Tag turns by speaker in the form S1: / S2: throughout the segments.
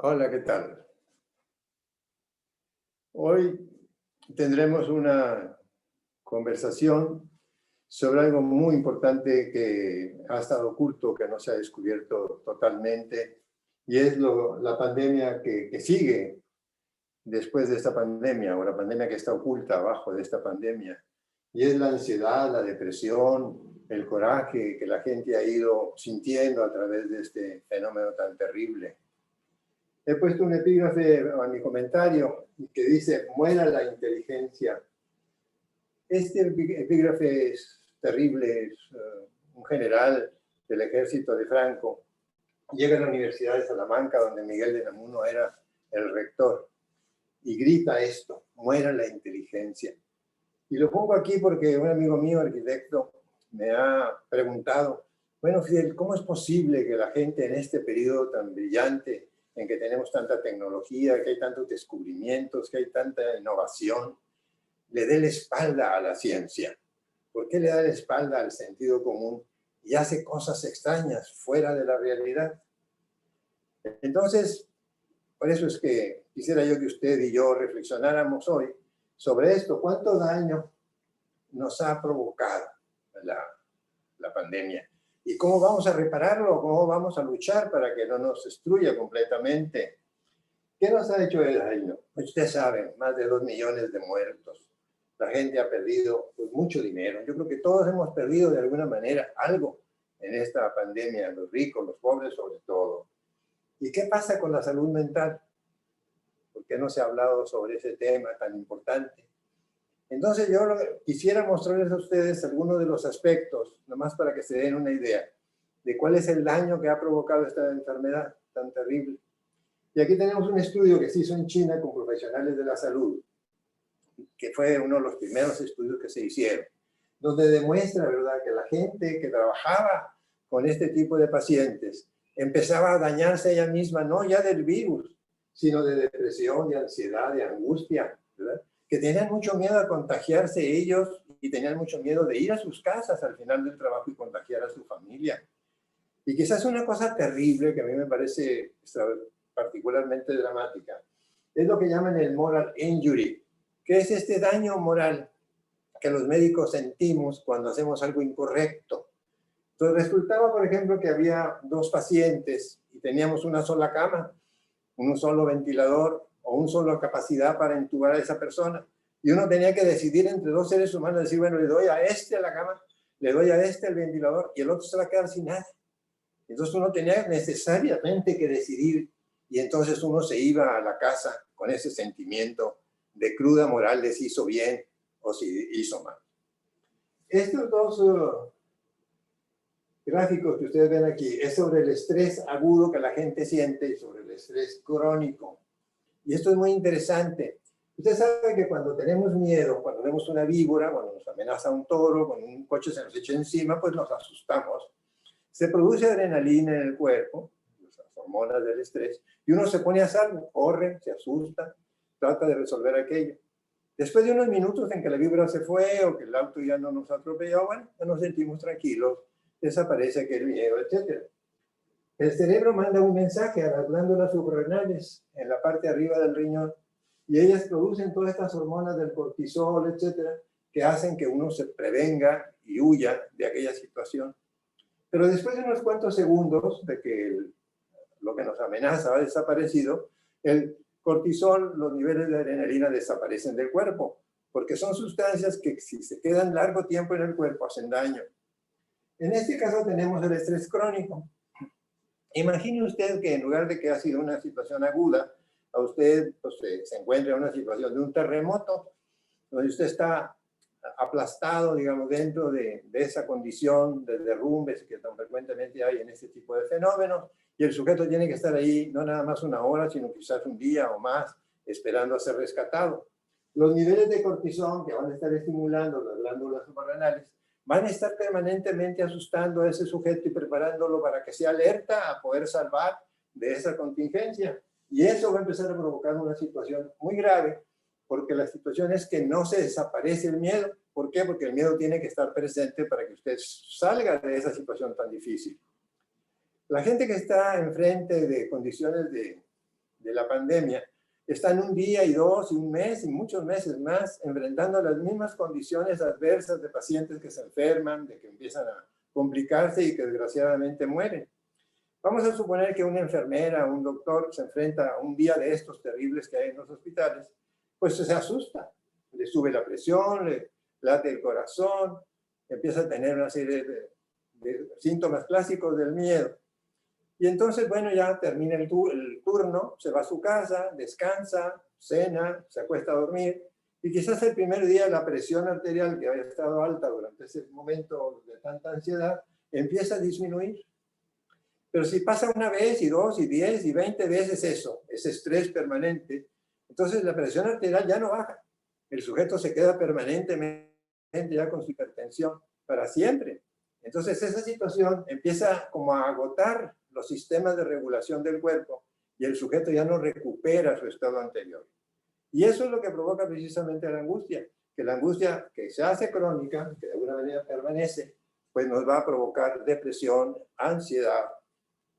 S1: Hola, ¿qué tal? Hoy tendremos una conversación sobre algo muy importante que ha estado oculto, que no se ha descubierto totalmente, y es la pandemia que sigue después de esta pandemia, o la pandemia que está oculta abajo de esta pandemia, y es la ansiedad, la depresión, el coraje que la gente ha ido sintiendo a través de este fenómeno tan terrible. He puesto un epígrafe a mi comentario que dice: muera la inteligencia. Este epígrafe es terrible, es un general del ejército de Franco. Llega a la Universidad de Salamanca, donde Miguel de Namuno era el rector, y grita esto: muera la inteligencia. Y lo pongo aquí porque un amigo mío, arquitecto, me ha preguntado: bueno, Fidel, ¿cómo es posible que la gente en este periodo tan brillante, en que tenemos tanta tecnología, que hay tantos descubrimientos, que hay tanta innovación, le dé la espalda a la ciencia? ¿Por qué le da la espalda al sentido común y hace cosas extrañas fuera de la realidad? Entonces, por eso es que quisiera yo que usted y yo reflexionáramos hoy sobre esto. ¿Cuánto daño nos ha provocado la, la pandemia? ¿Y cómo vamos a repararlo? ¿Cómo vamos a luchar para que no nos destruya completamente? ¿Qué nos ha hecho el daño? Usted sabe, más de 2 millones de muertos. La gente ha perdido pues, mucho dinero. Yo creo que todos hemos perdido de alguna manera algo en esta pandemia, los ricos, los pobres sobre todo. ¿Y qué pasa con la salud mental? ¿Por qué no se ha hablado sobre ese tema tan importante? Entonces yo quisiera mostrarles a ustedes algunos de los aspectos, nomás para que se den una idea de cuál es el daño que ha provocado esta enfermedad tan terrible. Y aquí tenemos un estudio que se hizo en China con profesionales de la salud, que fue uno de los primeros estudios que se hicieron, donde demuestra, ¿verdad?, que la gente que trabajaba con este tipo de pacientes empezaba a dañarse ella misma, no ya del virus, sino de depresión, de ansiedad, de angustia, ¿verdad?, que tenían mucho miedo a contagiarse ellos y tenían mucho miedo de ir a sus casas al final del trabajo y contagiar a su familia. Y quizás una cosa terrible que a mí me parece particularmente dramática es lo que llaman el moral injury, que es este daño moral que los médicos sentimos cuando hacemos algo incorrecto. Entonces resultaba, por ejemplo, que había 2 pacientes y teníamos una sola cama, un solo ventilador o una sola capacidad para intubar a esa persona. Y uno tenía que decidir entre 2 seres humanos, decir, bueno, le doy a este a la cama, le doy a este el ventilador y el otro se va a quedar sin nada. Entonces uno tenía necesariamente que decidir, y entonces uno se iba a la casa con ese sentimiento de cruda moral de si hizo bien o si hizo mal. Estos 2 gráficos que ustedes ven aquí es sobre el estrés agudo que la gente siente y sobre el estrés crónico. Y esto es muy interesante. Usted sabe que cuando tenemos miedo, cuando vemos una víbora, cuando nos amenaza un toro, cuando un coche se nos echa encima, pues nos asustamos. Se produce adrenalina en el cuerpo, las hormonas del estrés, y uno se pone a salvo, corre, se asusta, trata de resolver aquello. Después de unos minutos en que la víbora se fue o que el auto ya no nos atropelló, bueno, ya nos sentimos tranquilos, desaparece aquel miedo, etc. El cerebro manda un mensaje a las glándulas suprarrenales en la parte de arriba del riñón, y ellas producen todas estas hormonas del cortisol, etcétera, que hacen que uno se prevenga y huya de aquella situación. Pero después de unos cuantos segundos de que lo que nos amenaza ha desaparecido, el cortisol, los niveles de adrenalina desaparecen del cuerpo, porque son sustancias que si se quedan largo tiempo en el cuerpo hacen daño. En este caso tenemos el estrés crónico. Imagine usted que en lugar de que ha sido una situación aguda, a usted pues, se encuentra en una situación de un terremoto, donde usted está aplastado, digamos, dentro de esa condición de derrumbes que tan frecuentemente hay en este tipo de fenómenos, y el sujeto tiene que estar ahí no nada más una hora, sino quizás un día o más, esperando a ser rescatado. Los niveles de cortisol que van a estar estimulando las glándulas suprarrenales van a estar permanentemente asustando a ese sujeto y preparándolo para que sea alerta a poder salvar de esa contingencia. Y eso va a empezar a provocar una situación muy grave, porque la situación es que no se desaparece el miedo. ¿Por qué? Porque el miedo tiene que estar presente para que usted salga de esa situación tan difícil. La gente que está enfrente de condiciones de de la pandemia están un día y dos y un mes y muchos meses más enfrentando las mismas condiciones adversas de pacientes que se enferman, de que empiezan a complicarse y que desgraciadamente mueren. Vamos a suponer que una enfermera o un doctor se enfrenta a un día de estos terribles que hay en los hospitales, pues se asusta, le sube la presión, le late el corazón, empieza a tener una serie de síntomas clásicos del miedo. Y entonces, bueno, ya termina el turno, se va a su casa, descansa, cena, se acuesta a dormir, y quizás el primer día la presión arterial, que había estado alta durante ese momento de tanta ansiedad, empieza a disminuir. Pero si pasa una vez, y dos, y 10, y 20 veces eso, ese estrés permanente, entonces la presión arterial ya no baja. El sujeto se queda permanentemente ya con su hipertensión para siempre. Entonces esa situación empieza como a agotar los sistemas de regulación del cuerpo y el sujeto ya no recupera su estado anterior. Y eso es lo que provoca precisamente la angustia, que la angustia que se hace crónica, que de alguna manera permanece, pues nos va a provocar depresión, ansiedad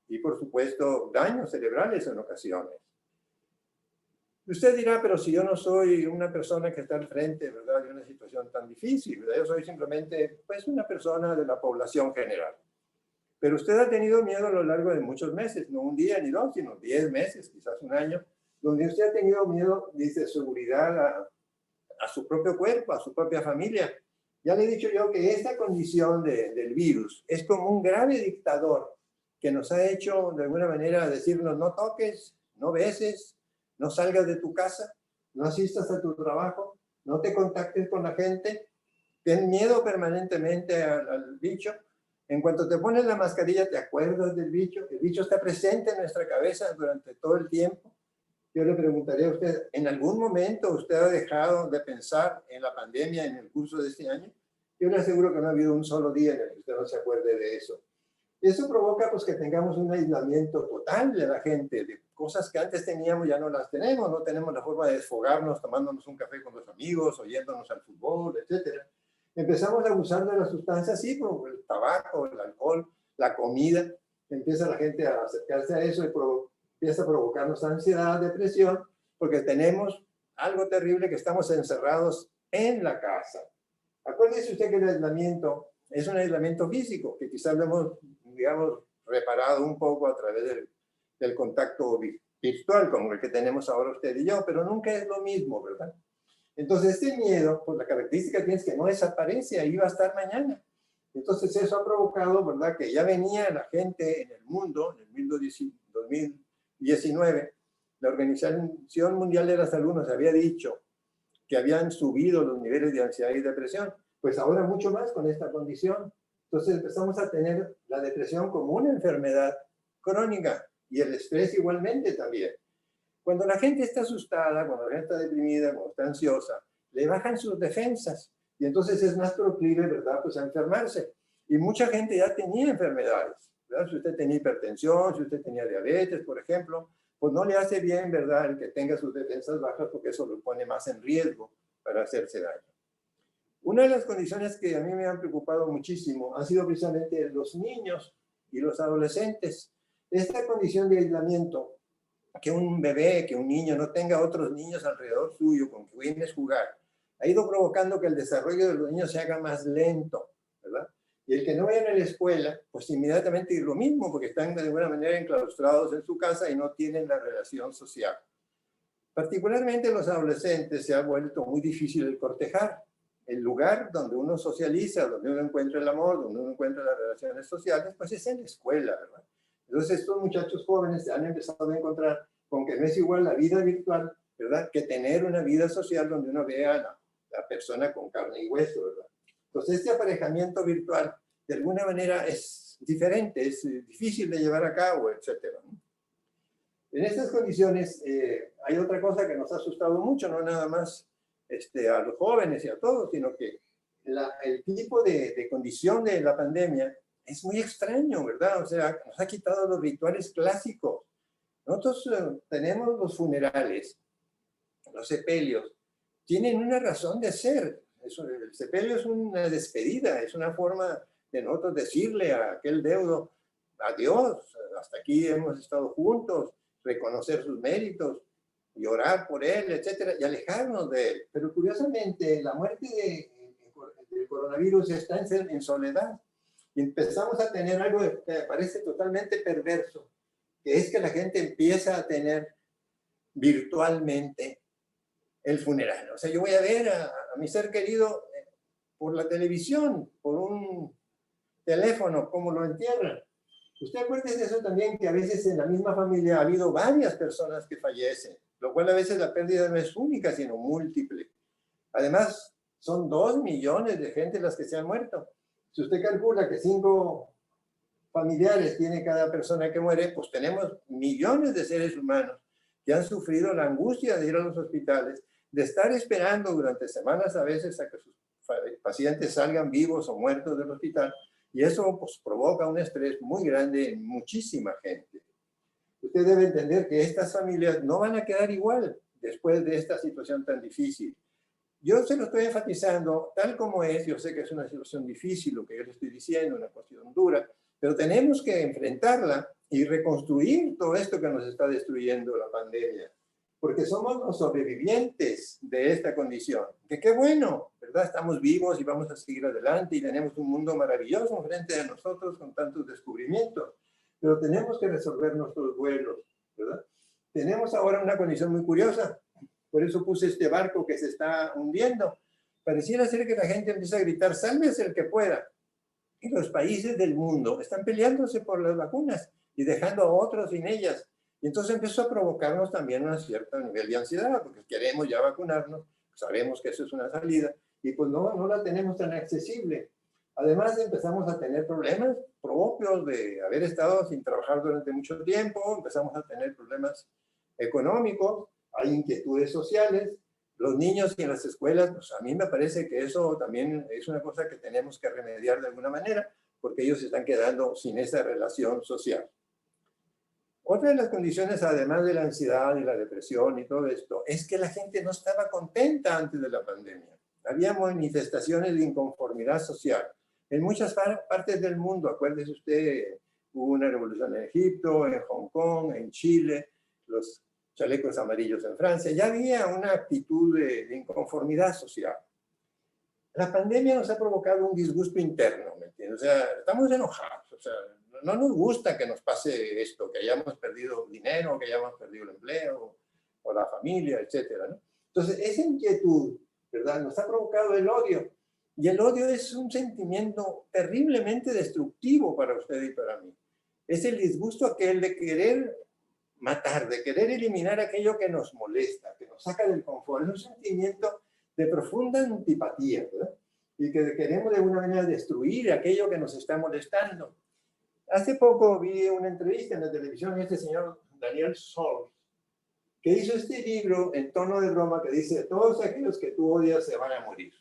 S1: y por supuesto daños cerebrales en ocasiones. Usted dirá, pero si yo no soy una persona que está al frente, ¿verdad?, de una situación tan difícil, ¿verdad? Yo soy simplemente, pues, una persona de la población general. Pero usted ha tenido miedo a lo largo de muchos meses, no un día ni dos, sino 10 meses, quizás un año, donde usted ha tenido miedo, dice, seguridad a su propio cuerpo, a su propia familia. Ya le he dicho yo que esta condición del virus es como un grave dictador que nos ha hecho, de alguna manera, decirnos no toques, no beses, no salgas de tu casa, no asistas a tu trabajo, no te contactes con la gente, ten miedo permanentemente al bicho. En cuanto te pones la mascarilla, te acuerdas del bicho, el bicho está presente en nuestra cabeza durante todo el tiempo. Yo le preguntaría a usted, ¿en algún momento usted ha dejado de pensar en la pandemia en el curso de este año? Yo le aseguro que no ha habido un solo día en el que usted no se acuerde de eso. Eso provoca pues que tengamos un aislamiento total de la gente, de cosas que antes teníamos ya no las tenemos, no tenemos la forma de desfogarnos tomándonos un café con los amigos, oyéndonos al fútbol, etc. Empezamos a abusar de las sustancias, sí, como el tabaco, el alcohol, la comida, empieza la gente a acercarse a eso y empieza a provocarnos ansiedad, depresión, porque tenemos algo terrible que estamos encerrados en la casa. Acuérdese usted que el aislamiento es un aislamiento físico, que quizás lo hemos, digamos, reparado un poco a través del contacto virtual como el que tenemos ahora usted y yo, pero nunca es lo mismo, ¿verdad? Entonces este miedo, pues la característica que tiene es que no desaparece, ahí va a estar mañana. Entonces eso ha provocado, ¿verdad?, que ya venía la gente en el mundo, en el 2019, la Organización Mundial de la Salud nos había dicho que habían subido los niveles de ansiedad y depresión, pues ahora mucho más con esta condición. Entonces empezamos a tener la depresión como una enfermedad crónica y el estrés igualmente también. Cuando la gente está asustada, cuando la gente está deprimida, cuando está ansiosa, le bajan sus defensas y entonces es más proclive, ¿verdad?, pues a enfermarse. Y mucha gente ya tenía enfermedades, ¿verdad? Si usted tenía hipertensión, si usted tenía diabetes, por ejemplo, pues no le hace bien, ¿verdad?, el que tenga sus defensas bajas, porque eso lo pone más en riesgo para hacerse daño. Una de las condiciones que a mí me han preocupado muchísimo han sido precisamente los niños y los adolescentes. Esta condición de aislamiento, que un bebé, que un niño no tenga otros niños alrededor suyo con quienes jugar, ha ido provocando que el desarrollo de los niños se haga más lento, ¿verdad? Y el que no vayan a la escuela, pues inmediatamente es lo mismo, porque están de alguna manera enclaustrados en su casa y no tienen la relación social. Particularmente los adolescentes se ha vuelto muy difícil el cortejar. El lugar donde uno socializa, donde uno encuentra el amor, donde uno encuentra las relaciones sociales, pues es en la escuela, ¿verdad? Entonces estos muchachos jóvenes han empezado a encontrar con que no es igual la vida virtual, ¿verdad?, que tener una vida social donde uno vea a la persona con carne y hueso, ¿verdad? Entonces este aparejamiento virtual de alguna manera es diferente, es difícil de llevar a cabo, etcétera, ¿no? En estas condiciones hay otra cosa que nos ha asustado mucho, no nada más a los jóvenes y a todos, sino que el tipo de condición de la pandemia es muy extraño, ¿verdad? O sea, nos ha quitado los rituales clásicos. Nosotros tenemos los funerales, los sepelios, tienen una razón de ser. El sepelio es una despedida, es una forma de nosotros decirle a aquel deudo, adiós, hasta aquí hemos estado juntos, reconocer sus méritos y orar por él, etcétera, y alejarnos de él. Pero curiosamente, la muerte del coronavirus está en soledad. Y empezamos a tener algo que me parece totalmente perverso, que es que la gente empieza a tener virtualmente el funeral. O sea, yo voy a ver a mi ser querido por la televisión, por un teléfono, cómo lo entierran. Usted acuérdese de eso también, que a veces en la misma familia ha habido varias personas que fallecen, lo cual a veces la pérdida no es única, sino múltiple. Además, son 2 millones de gente las que se han muerto. Si usted calcula que 5 familiares tiene cada persona que muere, pues tenemos millones de seres humanos que han sufrido la angustia de ir a los hospitales, de estar esperando durante semanas a veces a que sus pacientes salgan vivos o muertos del hospital, y eso pues provoca un estrés muy grande en muchísima gente. Usted debe entender que estas familias no van a quedar igual después de esta situación tan difícil. Yo se lo estoy enfatizando tal como es. Yo sé que es una situación difícil, lo que yo le estoy diciendo, una cuestión dura, pero tenemos que enfrentarla y reconstruir todo esto que nos está destruyendo la pandemia, porque somos los sobrevivientes de esta condición. Que qué bueno, ¿verdad? Estamos vivos y vamos a seguir adelante y tenemos un mundo maravilloso enfrente de nosotros con tantos descubrimientos, pero tenemos que resolver nuestros duelos, ¿verdad? Tenemos ahora una condición muy curiosa. Por eso puse este barco que se está hundiendo. Pareciera ser que la gente empieza a gritar, sálvese el que pueda. Y los países del mundo están peleándose por las vacunas y dejando a otros sin ellas. Y entonces empezó a provocarnos también un cierto nivel de ansiedad, porque queremos ya vacunarnos, sabemos que eso es una salida, y pues no la tenemos tan accesible. Además empezamos a tener problemas propios de haber estado sin trabajar durante mucho tiempo, empezamos a tener problemas económicos, hay inquietudes sociales, los niños y en las escuelas, pues a mí me parece que eso también es una cosa que tenemos que remediar de alguna manera, porque ellos se están quedando sin esa relación social. Otra de las condiciones, además de la ansiedad y la depresión y todo esto, es que la gente no estaba contenta antes de la pandemia. Había manifestaciones de inconformidad social en muchas partes del mundo. Acuérdese usted, hubo una revolución en Egipto, en Hong Kong, en Chile, los chalecos amarillos en Francia. Ya había una actitud de inconformidad social. La pandemia nos ha provocado un disgusto interno, ¿me entiendes? O sea, estamos enojados, o sea, no nos gusta que nos pase esto, que hayamos perdido dinero, que hayamos perdido el empleo, o la familia, etcétera, ¿no? Entonces, esa inquietud, ¿verdad?, nos ha provocado el odio. Y el odio es un sentimiento terriblemente destructivo para usted y para mí. Es el disgusto aquel de querer matar, de querer eliminar aquello que nos molesta, que nos saca del confort. Es un sentimiento de profunda antipatía, ¿verdad? Y que queremos de alguna manera destruir aquello que nos está molestando. Hace poco vi una entrevista en la televisión de este señor Daniel Sol, que hizo este libro en tono de broma que dice, todos aquellos que tú odias se van a morir.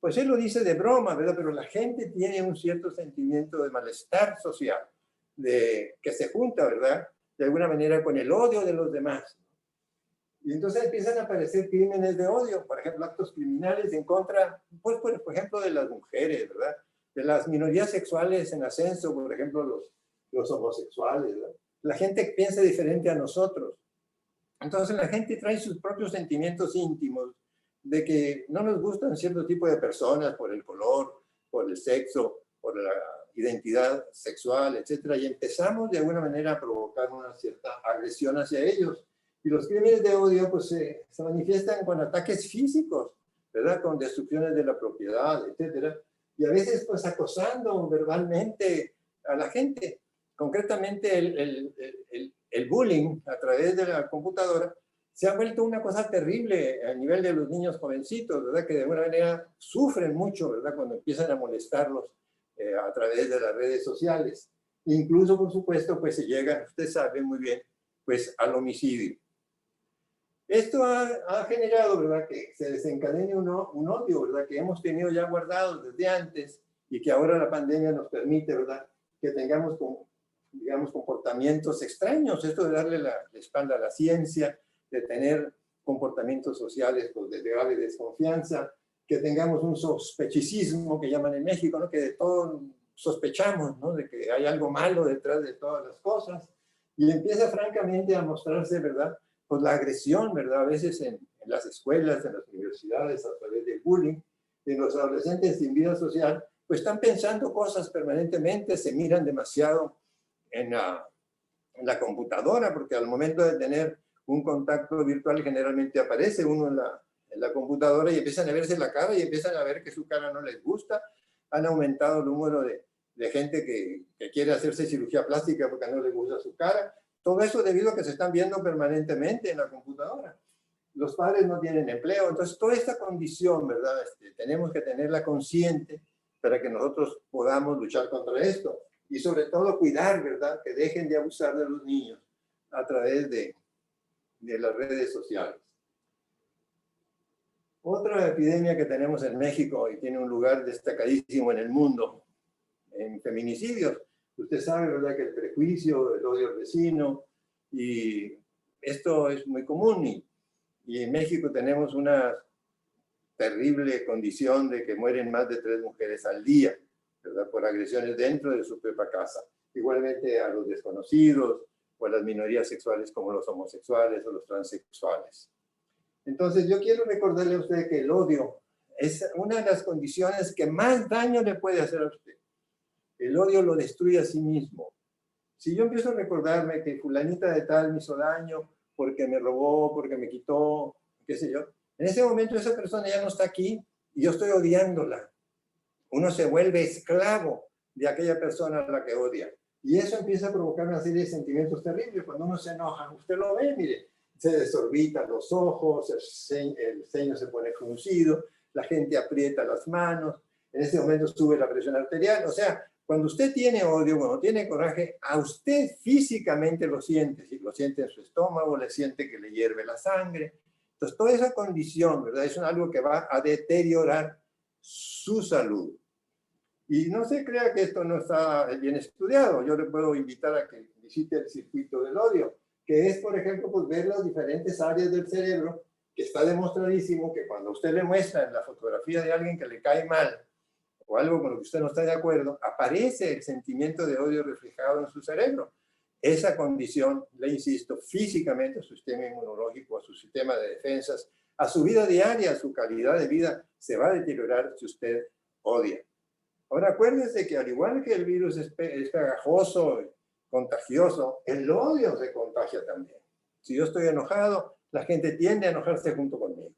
S1: Pues él lo dice de broma, ¿verdad? Pero la gente tiene un cierto sentimiento de malestar social, de que se junta, ¿verdad?, de alguna manera con el odio de los demás. Y entonces empiezan a aparecer crímenes de odio, por ejemplo, actos criminales en contra, pues, por ejemplo, de las mujeres, ¿verdad?, de las minorías sexuales en ascenso, por ejemplo, los homosexuales, ¿verdad? La gente piensa diferente a nosotros. Entonces la gente trae sus propios sentimientos íntimos de que no nos gustan cierto tipo de personas por el color, por el sexo, por la identidad sexual, etcétera, y empezamos de alguna manera a provocar una cierta agresión hacia ellos. Y los crímenes de odio pues se manifiestan con ataques físicos, ¿verdad?, con destrucciones de la propiedad, etcétera, y a veces pues acosando verbalmente a la gente. Concretamente el bullying a través de la computadora se ha vuelto una cosa terrible a nivel de los niños jovencitos, ¿verdad?, que de alguna manera sufren mucho, ¿verdad?, cuando empiezan a molestarlos a través de las redes sociales. Incluso, por supuesto, pues se llega, usted sabe muy bien, pues al homicidio. Esto ha generado, ¿verdad?, que se desencadene un odio, ¿verdad?, que hemos tenido ya guardado desde antes y que ahora la pandemia nos permite, ¿verdad?, que tengamos, digamos, comportamientos extraños. Esto de darle la espalda a la ciencia, de tener comportamientos sociales pues, de grave desconfianza, que tengamos un sospechicismo que llaman en México, ¿no?, que de todo sospechamos, ¿no?, de que hay algo malo detrás de todas las cosas. Y empieza francamente a mostrarse, ¿verdad? Pues la agresión, ¿verdad? A veces en las escuelas, en las universidades, a través del bullying, en los adolescentes sin vida social, pues están pensando cosas permanentemente, se miran demasiado en la computadora, porque al momento de tener un contacto virtual generalmente aparece uno en la computadora y empiezan a verse la cara y empiezan a ver que su cara no les gusta. Han aumentado el número de gente que quiere hacerse cirugía plástica porque no les gusta su cara. Todo eso debido a que se están viendo permanentemente en la computadora. Los padres no tienen empleo. Entonces, toda esta condición, ¿verdad? Tenemos que tenerla consciente para que nosotros podamos luchar contra esto. Y sobre todo cuidar, ¿verdad? Que dejen de abusar de los niños a través de las redes sociales. Otra epidemia que tenemos en México y tiene un lugar destacadísimo en el mundo, en feminicidios. Usted sabe, ¿verdad?, que el prejuicio, el odio al vecino, y esto es muy común. Y en México tenemos una terrible condición de que mueren más de 3 mujeres al día, ¿verdad?, por agresiones dentro de su propia casa. Igualmente a los desconocidos o a las minorías sexuales como los homosexuales o los transexuales. Entonces yo quiero recordarle a usted que el odio es una de las condiciones que más daño le puede hacer a usted. El odio lo destruye a sí mismo. Si yo empiezo a recordarme que fulanita de tal me hizo daño porque me robó, porque me quitó, qué sé yo, en ese momento esa persona ya no está aquí y yo estoy odiándola. Uno se vuelve esclavo de aquella persona a la que odia. Y eso empieza a provocar una serie de sentimientos terribles. Cuando uno se enoja, usted lo ve, mire, se desorbitan los ojos, el ceño se pone fruncido, la gente aprieta las manos, en ese momento sube la presión arterial. O sea, cuando usted tiene odio, cuando tiene coraje, a usted físicamente lo siente. Si lo siente en su estómago, le siente que le hierve la sangre. Entonces, toda esa condición, ¿verdad?, es algo que va a deteriorar su salud. Y no se crea que esto no está bien estudiado. Yo le puedo invitar a que visite el circuito del odio, que es, por ejemplo, pues ver las diferentes áreas del cerebro, que está demostradísimo que cuando usted le muestra en la fotografía de alguien que le cae mal o algo con lo que usted no está de acuerdo, aparece el sentimiento de odio reflejado en su cerebro. Esa condición, le insisto, físicamente a su sistema inmunológico, a su sistema de defensas, a su vida diaria, a su calidad de vida, se va a deteriorar si usted odia. Ahora acuérdense que al igual que el virus es pegajoso, contagioso, el odio se contagia también. Si yo estoy enojado, la gente tiende a enojarse junto conmigo.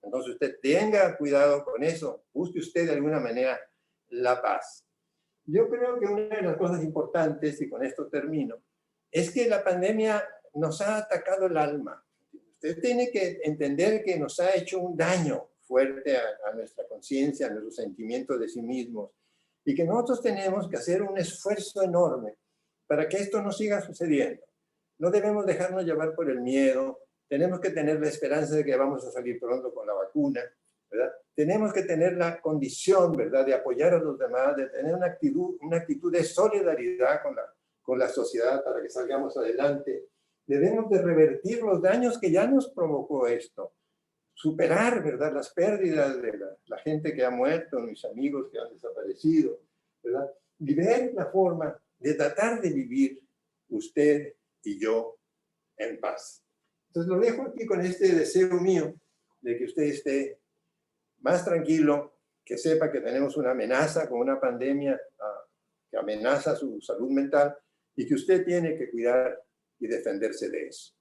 S1: Entonces usted tenga cuidado con eso, busque usted de alguna manera la paz. Yo creo que una de las cosas importantes, y con esto termino, es que la pandemia nos ha atacado el alma. Usted tiene que entender que nos ha hecho un daño fuerte a nuestra conciencia, a nuestros sentimientos de sí mismos, y que nosotros tenemos que hacer un esfuerzo enorme para que esto no siga sucediendo. No debemos dejarnos llevar por el miedo, tenemos que tener la esperanza de que vamos a salir pronto con la vacuna, ¿verdad? Tenemos que tener la condición, ¿verdad?, de apoyar a los demás, de tener una actitud de solidaridad con la sociedad para que salgamos adelante. Debemos de revertir los daños que ya nos provocó esto, superar, ¿verdad?, las pérdidas de la gente que ha muerto, mis amigos que han desaparecido, ¿verdad? Y ver la forma de tratar de vivir usted y yo en paz. Entonces lo dejo aquí con este deseo mío de que usted esté más tranquilo, que sepa que tenemos una amenaza con una pandemia que amenaza su salud mental y que usted tiene que cuidar y defenderse de eso.